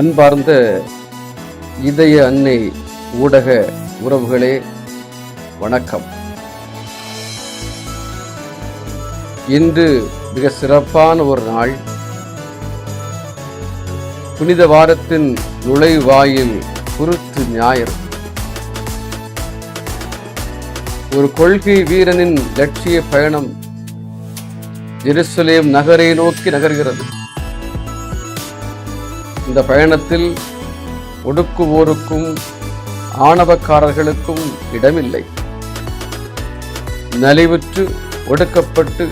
அன்பார்ந்த இதய அன்னை ஊடக உறவுகளே, வணக்கம். இன்று மிக சிறப்பான ஒரு நாள். புனித வாரத்தின் நுழைவாயில் குருத்து ஞாயிறு. ஒரு கொள்கை வீரனின் லட்சிய பயணம் எருசலேம் நகரை நோக்கி நகர்கிறது. இந்த பயணத்தில் ஒடுக்குவோருக்கும் ஆணவக்காரர்களுக்கும் இடமில்லை. நலிவுற்று ஒடுக்கப்பட்டு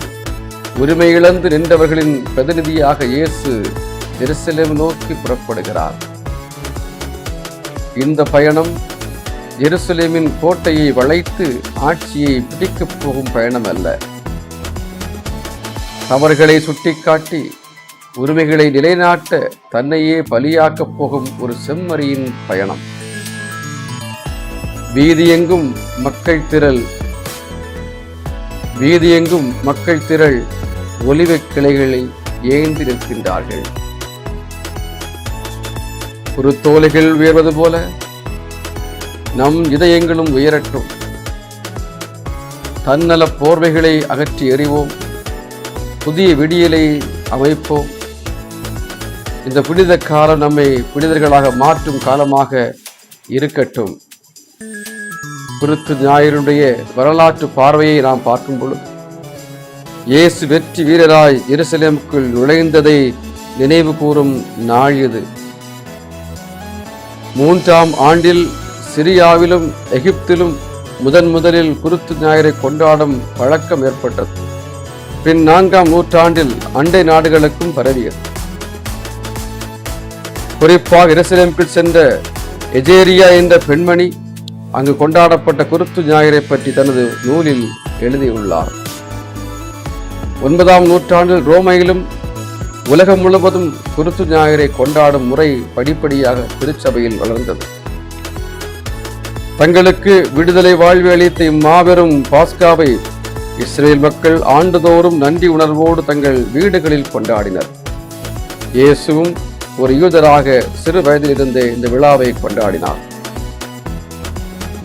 உரிமை இழந்து நின்றவர்களின் பிரதிநிதியாக இயேசு எருசலேம் நோக்கி புறப்படுகிறார். இந்த பயணம் எருசலேமின் கோட்டையை வளைத்து ஆட்சியை பிடிக்கப் போகும் பயணம் அல்ல. தவறுகளை சுட்டிக்காட்டி உரிமைகளை நிலைநாட்ட தன்னையே பலியாக்கப் போகும் ஒரு செம்மறியின் பயணம். வீதியெங்கும் மக்கள் திரள் ஒலிவக் கிளைகளை ஏந்தி நிற்கின்றார்கள். குருத்தோலைகள் உயர்வது போல நம் இதயங்களும் உயரட்டும். தன்னல போர்வைகளை அகற்றி எறிவோம். புதிய விடியலை அமைப்போம். இந்த புனித காலம் நம்மை புனிதர்களாக மாற்றும் காலமாக இருக்கட்டும். குருத்து ஞாயிறுடைய வரலாற்று பார்வையை நாம் பார்க்கும் பொழுது இயேசு வெற்றி வீரராய் எருசலேமுக்குள் நுழைந்ததை நினைவு கூறும் நாள் இது. 3ஆம் ஆண்டில் சிரியாவிலும் எகிப்திலும் முதலில் குருத்து ஞாயிறை கொண்டாடும் பழக்கம் ஏற்பட்டது. பின் 4ஆம் நூற்றாண்டில் அண்டை நாடுகளுக்கும் பரவியது. குறிப்பாக எருசலேமுக்கு சென்ற எஜேரியா என்ற பெண்மணி அங்கு கொண்டாடப்பட்ட குருத்து ஞாயிறை பற்றி தனது நூலில் எழுதியுள்ளார். 9ஆம் நூற்றாண்டில் ரோமையிலும் உலகம் முழுவதும் குருத்து ஞாயிறை கொண்டாடும் முறை படிப்படியாக திருச்சபையில் வளர்ந்தது. தங்களுக்கு விடுதலை வாழ்வு அளித்த இம்மாபெரும் பாஸ்காவை இஸ்ரேல் மக்கள் ஆண்டுதோறும் நன்றி உணர்வோடு தங்கள் வீடுகளில் கொண்டாடினர். இயேசுவும் ஒரு யூதராக சிறு வயதிலிருந்தே இந்த விழாவை கொண்டாடினார்.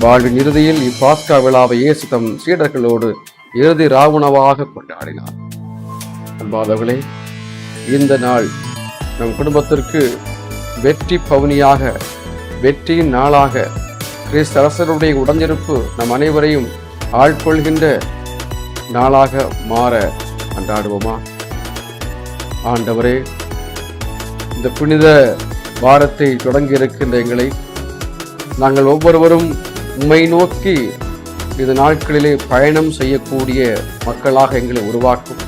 வாழ்வின் இறுதியில் இப்பாஸ்கா விழாவை இயேசு தம் சீடர்களோடு இறுதி ராவுணவாக கொண்டாடினார். அன்பாதவர்களே, இந்த நாள் நம் குடும்பத்திற்கு வெற்றி பவுனியாக, வெற்றியின் நாளாக, கிறிஸ்து அரசருடைய உடனிருப்பு நம் அனைவரையும் ஆட்கொள்கின்ற நாளாக மாற கொண்டாடுவோமா? ஆண்டவரே, இந்த புனித வாரத்தை தொடங்கி இருக்கின்ற எங்களை நாங்கள் ஒவ்வொருவரும் உம்மை நோக்கி இந்த நாட்களிலே பயணம் செய்யக்கூடிய மக்களாக எங்களை உருவாக்கும்.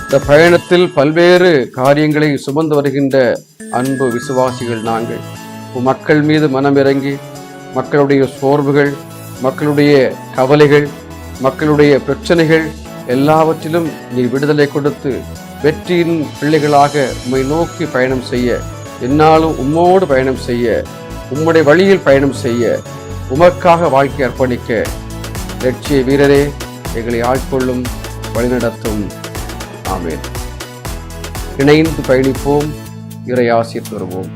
இந்த பயணத்தில் பல்வேறு காரியங்களை சுமந்து வருகின்ற அன்பு விசுவாசிகள் நாங்கள். மக்கள் மீது மனமிறங்கி மக்களுடைய சோர்வுகள், மக்களுடைய கவலைகள், மக்களுடைய பிரச்சனைகள் எல்லாவற்றிலும் நீ விடுதலை கொடுத்து வெற்றியின் பிள்ளைகளாக உம்மை நோக்கி பயணம் செய்ய, என்னாலும் உம்மோடு பயணம் செய்ய, உம்முடைய வழியில் பயணம் செய்ய, உமக்காக வாழ்க்கை அர்ப்பணிக்க லட்சிய வீரரே எங்களை ஆட்கொள்ளும், வழிநடத்தும். ஆமென். இணைந்து பயணிப்போம், இறை ஆசீர் பெறுவோம்.